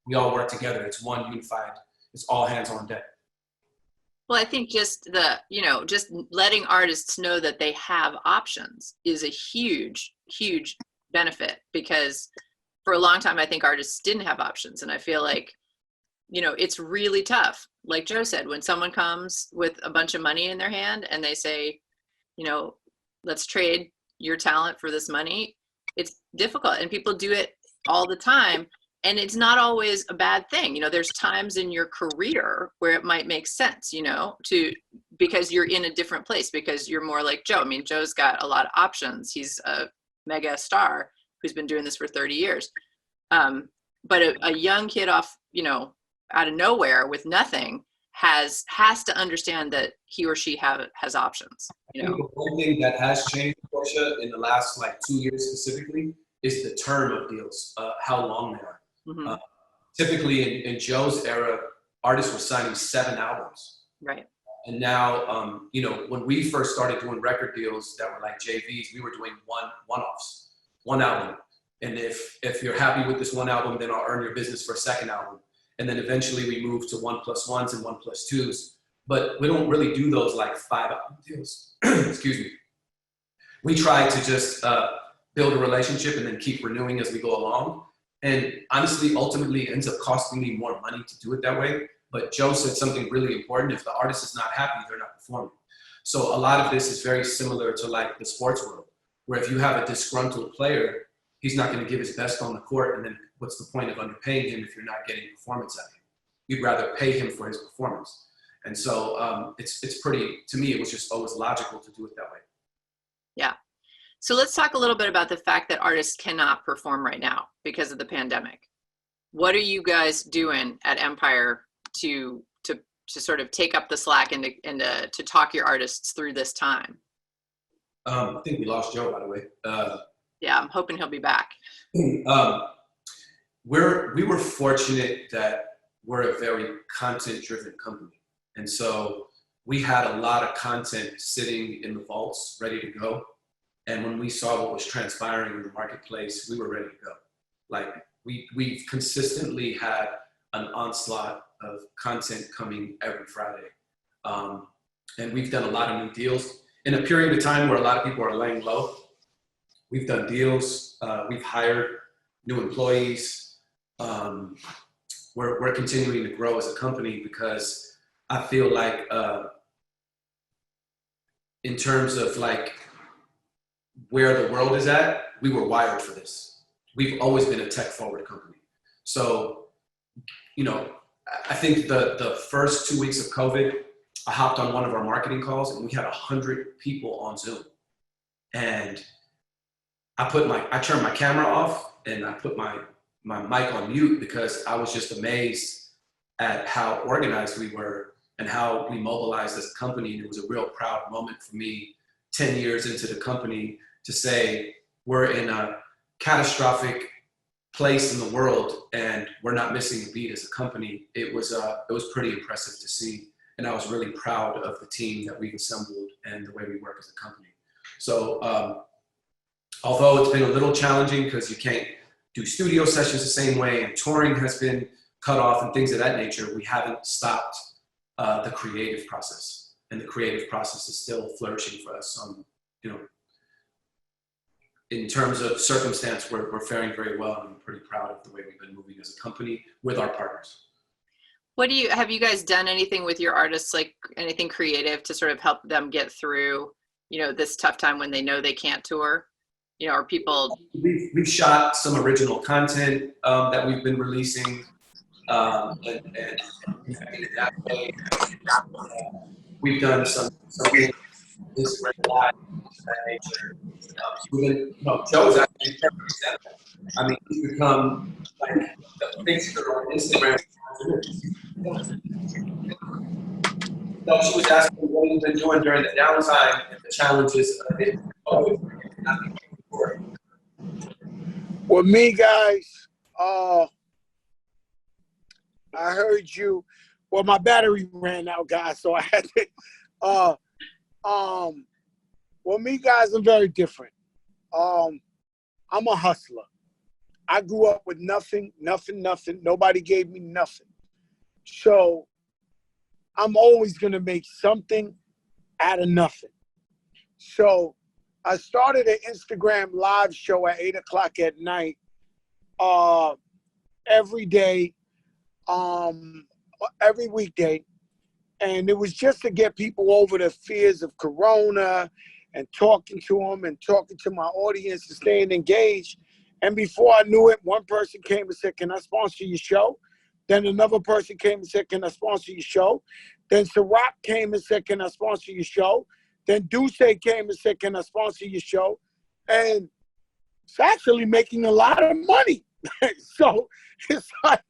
We all work together. It's one unified. It's all hands on deck. Well, I think just just letting artists know that they have options is a huge, huge benefit, because for a long time, I think artists didn't have options. And I feel like, it's really tough. Like Joe said, when someone comes with a bunch of money in their hand and they say, let's trade your talent for this money, it's difficult. And people do it all the time. And it's not always a bad thing. There's times in your career where it might make sense, because you're in a different place, because you're more like Joe. I mean, Joe's got a lot of options. He's a mega star who's been doing this for 30 years. But a young kid off, out of nowhere with nothing has to understand that he or she has options. I think the one thing that has changed, Portia, in the last 2 years specifically, is the term of deals, how long they are. Mm-hmm. Typically in Joe's era, artists were signing 7 albums. Right. And now, when we first started doing record deals that were like JVs, we were doing one-offs, one album. And if you're happy with this one album, then I'll earn your business for a second album. And then eventually we moved to 1+1s and 1+2s. But we don't really do those 5-album deals. Excuse me. We try to just build a relationship and then keep renewing as we go along. And honestly, ultimately, it ends up costing me more money to do it that way. But Joe said something really important. If the artist is not happy, they're not performing. So a lot of this is very similar to the sports world, where if you have a disgruntled player, he's not going to give his best on the court. And then what's the point of underpaying him if you're not getting performance out of him? You'd rather pay him for his performance. And so it's pretty, to me, it was just always logical to do it that way. Yeah. So let's talk a little bit about the fact that artists cannot perform right now because of the pandemic. What are you guys doing at Empire to sort of take up the slack and to talk your artists through this time? I think we lost Joe, by the way. Yeah, I'm hoping he'll be back. We were fortunate that we're a very content-driven company. And so we had a lot of content sitting in the vaults, ready to go. And when we saw what was transpiring in the marketplace, we were ready to go. Like we've consistently had an onslaught of content coming every Friday. And we've done a lot of new deals. In a period of time where a lot of people are laying low, we've done deals, we've hired new employees. We're continuing to grow as a company because I feel like in terms of like where the world is at, we were wired for this. We've always been a tech forward company. So, you know, I think the first 2 weeks of COVID, I hopped on one of our marketing calls and we had 100 people on Zoom. And I turned my camera off and I put my mic on mute because I was just amazed at how organized we were and how we mobilized as a company. And it was a real proud moment for me 10 years into the company to say we're in a catastrophic place in the world and we're not missing a beat as a company. It was pretty impressive to see. And I was really proud of the team that we've assembled and the way we work as a company. So although it's been a little challenging because you can't do studio sessions the same way and touring has been cut off and things of that nature, we haven't stopped the creative process. And the creative process is still flourishing for us. You know, in terms of circumstance, we're faring very well, and I'm pretty proud of the way we've been moving as a company with our partners. Have you guys done anything with your artists, like anything creative to sort of help them get through, you know, this tough time when they know they can't tour? You know, are people... We've shot some original content that we've been releasing, and that way, we've done some things Instagram Live, that nature. You know, Joe's actually a perfect example. I mean, he's become like the fixture on Instagram. So she was asking what he's been doing during the downtime and the challenges of it. Well, me, guys, I heard you. Well, my battery ran out, guys, so I had to. Well, me, guys, I'm very different. I'm a hustler. I grew up with nothing. Nobody gave me nothing. So I'm always going to make something out of nothing. So I started an Instagram live show at 8 o'clock at night every day, every weekday. And it was just to get people over the fears of Corona and talking to them and talking to my audience and staying engaged. And before I knew it, one person came and said, "Can I sponsor your show?" Then another person came and said, "Can I sponsor your show?" Then Ciroc came and said, "Can I sponsor your show?" Then Duce came and said, "Can I sponsor your show?" And it's actually making a lot of money. So it's like,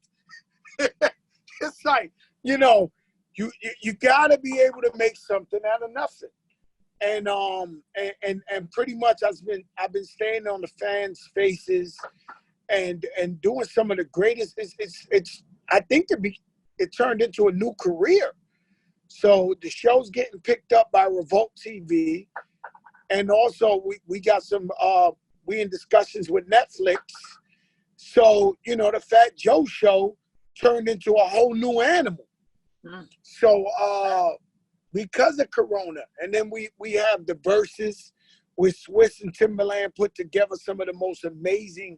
you know, you gotta be able to make something out of nothing. And pretty much I've been staying on the fans' faces and doing some of the greatest. It's I think it turned into a new career. So the show's getting picked up by Revolt TV, and also we got some we in discussions with Netflix. So, you know, the Fat Joe show turned into a whole new animal. Mm. So because of Corona, and then we have the Verses with Swiss and Timberland put together some of the most amazing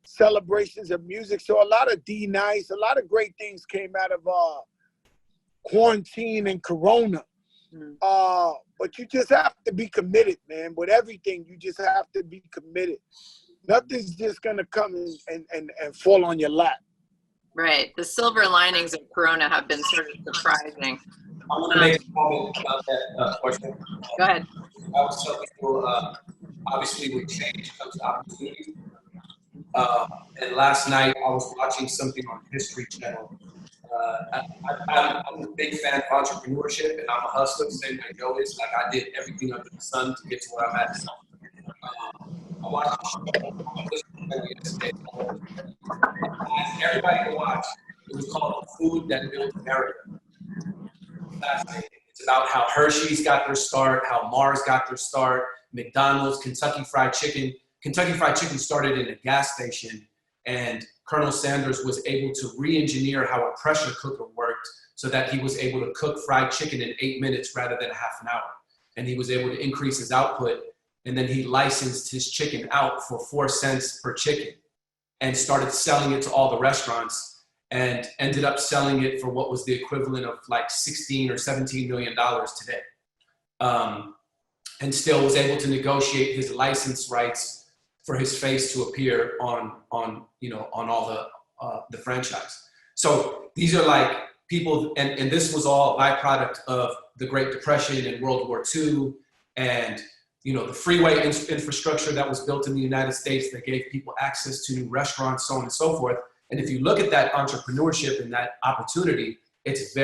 celebrations of music. So a lot of D-Nice, a lot of great things came out of quarantine and Corona. Mm. But you just have to be committed, man. With everything, you just have to be committed. Nothing's just gonna come and fall on your lap. Right. The silver linings of Corona have been sort of surprising. I want to make a comment about that question. Go ahead. I was telling people, obviously with change comes opportunity. And last night I was watching something on History Channel. I'm a big fan of entrepreneurship, and I'm a hustler, same way Joe is. Like, I did everything under the sun to get to where I'm at. I watched the show on History Channel yesterday. I asked everybody to watch. It was called The Food That Built America. Fascinating. It's about how Hershey's got their start, how Mars got their start, McDonald's, Kentucky Fried Chicken. Kentucky Fried Chicken started in a gas station, and Colonel Sanders was able to re-engineer how a pressure cooker worked so that he was able to cook fried chicken in 8 minutes rather than half an hour. And he was able to increase his output, and then he licensed his chicken out for 4 cents per chicken and started selling it to all the restaurants, and ended up selling it for what was the equivalent of like 16 or 17 million dollars today. And still was able to negotiate his license rights for his face to appear on all the franchise. So these are like people, and this was all a byproduct of the Great Depression and World War II, and the freeway infrastructure that was built in the United States that gave people access to new restaurants, so on and so forth. And if you look at that entrepreneurship and that opportunity, it's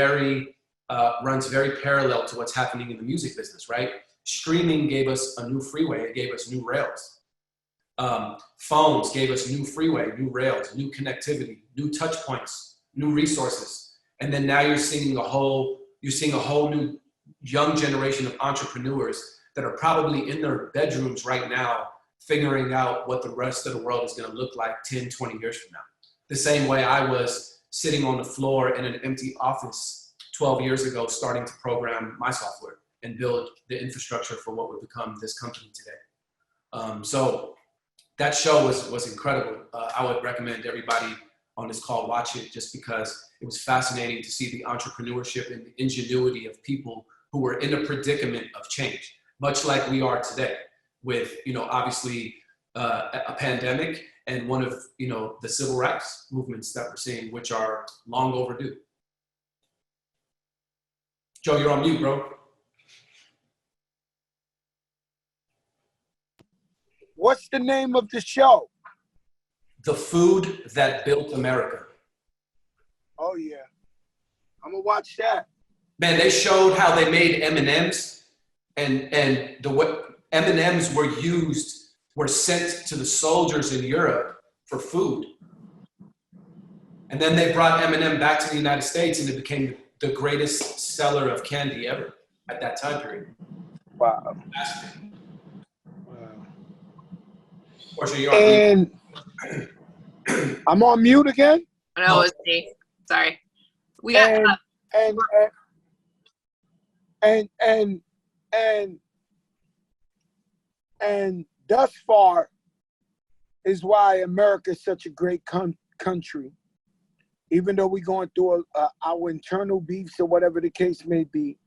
runs very parallel to what's happening in the music business, right? Streaming gave us a new freeway, it gave us new rails. Phones gave us new freeway, new rails, new connectivity, new touch points, new resources. And then now you're seeing a whole new young generation of entrepreneurs that are probably in their bedrooms right now, figuring out what the rest of the world is going to look like 10, 20 years from now. The same way I was sitting on the floor in an empty office 12 years ago, starting to program my software and build the infrastructure for what would become this company today. So that show was incredible. I would recommend everybody on this call watch it, just because it was fascinating to see the entrepreneurship and the ingenuity of people who were in a predicament of change, much like we are today with, obviously a pandemic and one of, the civil rights movements that we're seeing, which are long overdue. Joe, you're on mute, bro. What's the name of the show? The Food That Built America. Oh yeah, I'm gonna watch that. Man, they showed how they made M&Ms, and the way M&Ms were sent to the soldiers in Europe for food. And then they brought M&M back to the United States, and it became the greatest seller of candy ever at that time period. Wow. Portia, you're on And I'm on mute again. No, it was me. Sorry. We got and thus far is why America is such a great country. Even though we're going through our internal beefs or whatever the case may be,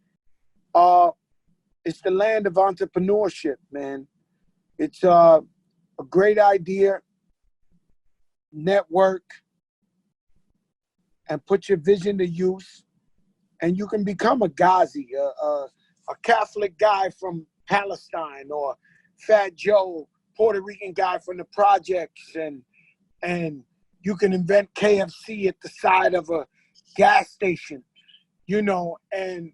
it's the land of entrepreneurship, man. It's a great idea, network, and put your vision to use, and you can become a Ghazi, a Catholic guy from Palestine, or Fat Joe, Puerto Rican guy from the projects, and you can invent KFC at the side of a gas station, and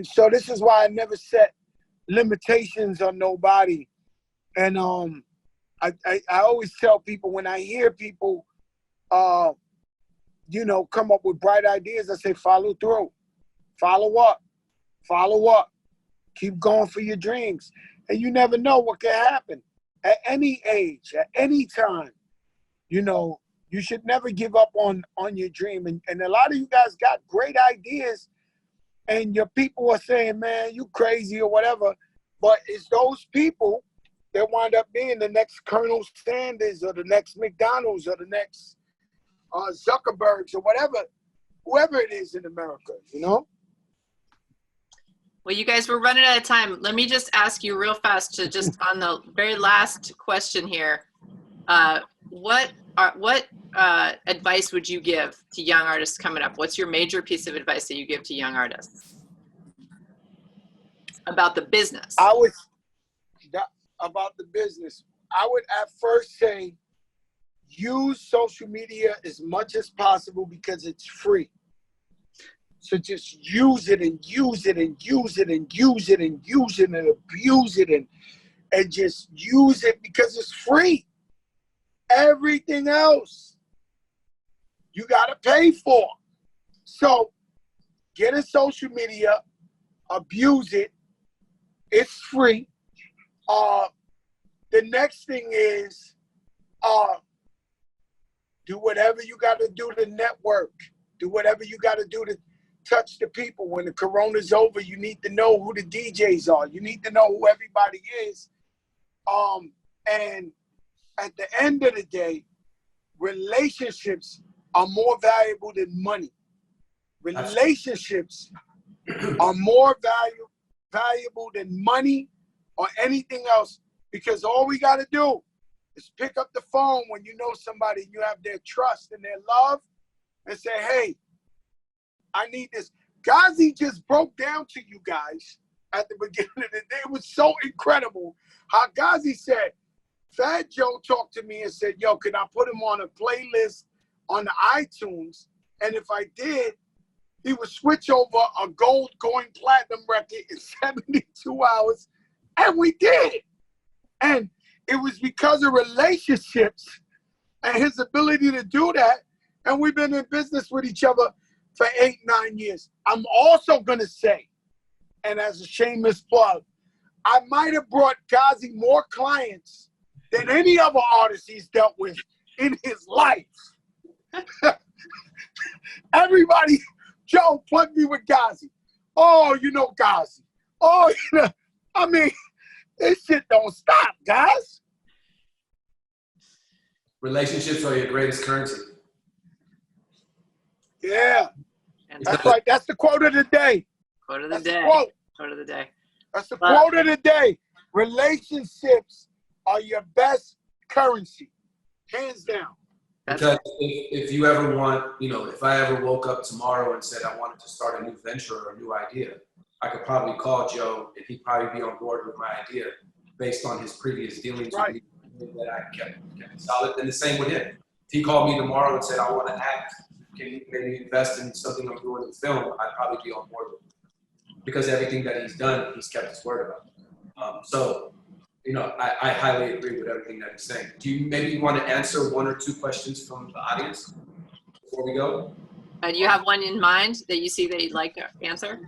so this is why I never set limitations on nobody. And I always tell people, when I hear people come up with bright ideas, I say follow through, follow up, keep going for your dreams. And you never know what can happen at any age, at any time. You should never give up on your dream. And a lot of you guys got great ideas, and your people are saying, man, you crazy or whatever. But it's those people that wind up being the next Colonel Sanders or the next McDonald's or the next Zuckerbergs or whoever it is in America, Well, you guys, we're running out of time. Let me just ask you real fast to just on the very last question here. What advice would you give to young artists coming up? What's your major piece of advice that you give to young artists? About the business. About the business. I would at first say use social media as much as possible because it's free. So just use it and use it and use it and use it and use it and abuse it and just use it because it's free. Everything else you gotta pay for. So get a social media, abuse it. It's free. The next thing is do whatever you got to do to network. Do whatever you got to do to touch the people. When the corona's over, you need to know who the DJs are. You need to know who everybody is. And at the end of the day, relationships are more valuable than money. Relationships are more valuable than money or anything else, because all we got to do is pick up the phone when you know somebody and you have their trust and their love and say, hey, I need this. Ghazi just broke down to you guys at the beginning of the day. It was so incredible how Ghazi said, Fat Joe talked to me and said, yo, can I put him on a playlist on the iTunes? And if I did, he would switch over a gold going platinum record in 72 hours. And we did. And it was because of relationships and his ability to do that. And we've been in business with each other for 8, 9 years. I'm also going to say, and as a shameless plug, I might have brought Ghazi more clients than any other artist he's dealt with in his life. Everybody, Joe, plug me with Ghazi. Oh, you know Ghazi. Oh, you know, I mean, this shit don't stop, guys. Relationships are your greatest currency. Yeah, that's right. That's the quote of the day. Quote of the That's the day. quote. Quote of the day. That's the quote of the day. Relationships are your best currency, hands down. Because if you ever want, you know, if I ever woke up tomorrow and said I wanted to start a new venture or a new idea, I could probably call Joe and he'd probably be on board with my idea based on his previous dealings with me that I kept solid. And the same with him. If he called me tomorrow and said, I want to act, can you maybe invest in something I'm doing in film, I'd probably be on board with it. Because everything that he's done, he's kept his word about. So, you know, I highly agree with everything that he's saying. Do you maybe want to answer 1 or 2 questions from the audience before we go? Do you have one in mind that you see that you'd like to answer?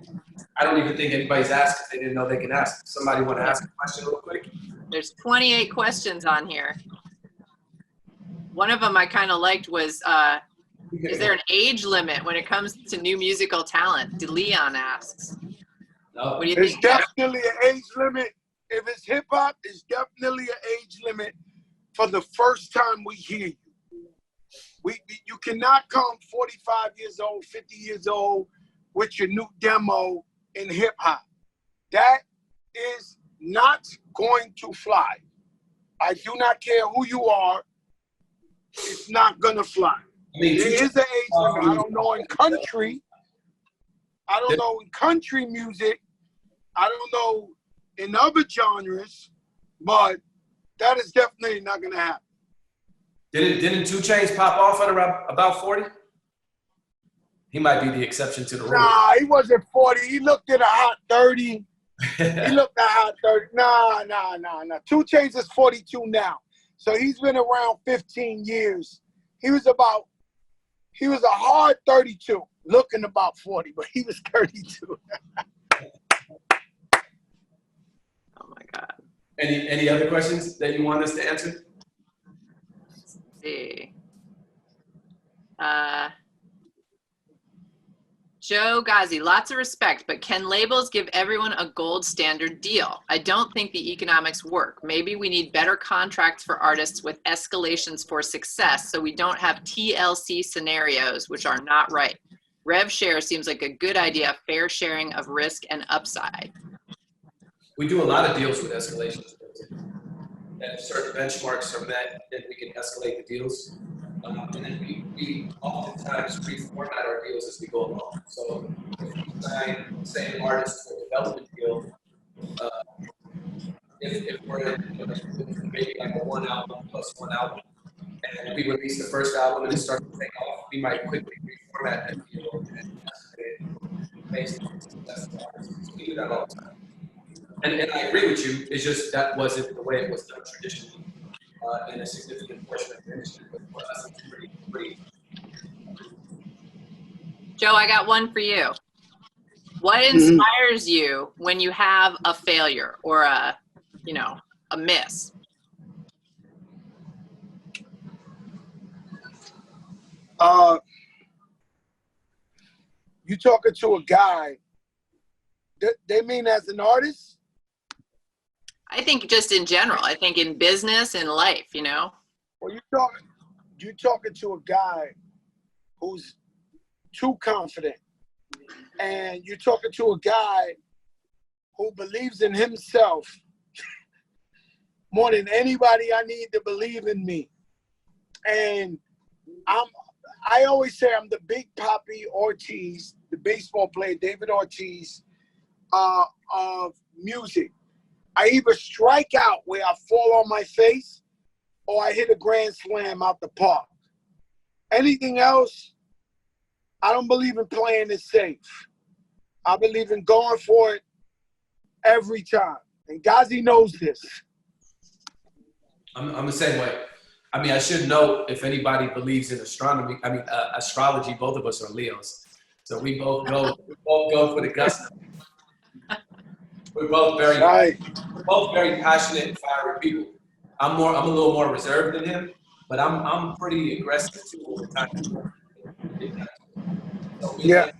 I don't even think anybody's asked if they didn't know they can ask. Somebody want to ask a question real quick? There's 28 questions on here. One of them I kind of liked was, is there an age limit when it comes to new musical talent? Leon asks. No. What do you There's think? definitely an age limit. If it's hip hop, it's definitely an age limit for the first time we hear you. You cannot come 45 years old, 50 years old with your new demo in hip hop. That is not going to fly. I do not care who you are. It's not gonna fly. I mean, There is an age limit. I don't know in country. I don't know in country music. I don't know in other genres, but that is definitely not gonna happen. Didn't 2 Chainz pop off at about 40? He might be the exception to the rule. Nah, he wasn't 40. He looked at a hot 30. He looked at a hot 30. Nah. 2 Chainz is 42 now. So he's been around 15 years. He was a hard 32, looking about 40, but he was 32. Oh my God. Any other questions that you want us to answer? Let's see. Joe Ghazi, lots of respect, but can labels give everyone a gold standard deal? I don't think the economics work. Maybe we need better contracts for artists with escalations for success so we don't have TLC scenarios, which are not right. Rev share seems like a good idea, fair sharing of risk and upside. We do a lot of deals with escalations. And if certain benchmarks are met, then we can escalate the deals. And then we oftentimes reformat our deals as we go along. So if we sign, say, an artist to a development deal, if we're maybe like a 1 album plus 1 album, and we release the first album and it starts to take off, we might quickly reformat that deal and based on the success of the artist. We do that all the time. And I agree with you. It's just that wasn't the way it was done traditionally in a significant portion of the industry. But for us, it's pretty. Joe, I got one for you. What inspires you when you have a failure or a miss? You talking to a guy, they mean as an artist? I think just in general. I think in business, in life, Well, you talking to a guy who's too confident. And you're talking to a guy who believes in himself more than anybody I need to believe in me. And I always say I'm the Big Papi Ortiz, the baseball player, David Ortiz, of music. I either strike out where I fall on my face or I hit a grand slam out the park. Anything else, I don't believe in playing it safe. I believe in going for it every time. And Ghazi knows this. I'm the same way. I mean, I should know if anybody believes in astronomy. I mean, astrology. Both of us are Leos, so we both go for the gusto. We're both very passionate and fiery people. I'm a little more reserved than him, but I'm pretty aggressive too all the time. So we work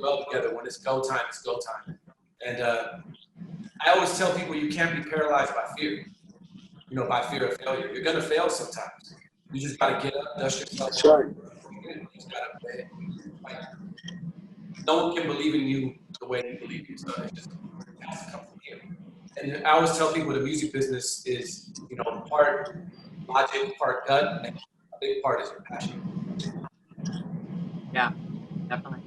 well together. When it's go time, it's go time. And I always tell people you can't be paralyzed by fear. By fear of failure. You're gonna fail sometimes. You just gotta get up, dust yourself. That's right. You just gotta no one can believe in you the way you believe in yourself. It just has to come from you. And I always tell people the music business is, part logic, part gut, and a big part is your passion. Yeah, definitely.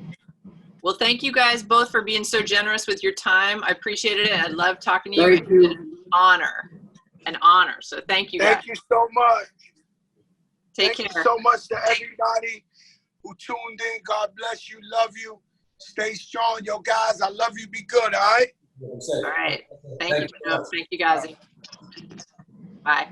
Well, thank you guys both for being so generous with your time. I appreciated it. I love talking to you. Thank you. It's an honor. So thank you guys. Thank you so much. Take Thank care. you so much to everybody who tuned in. God bless you. Love you. Stay strong. Yo, guys, I love you. Be good, all right? All right. Thank you, Joe. Thank you, Ghazi. Bye.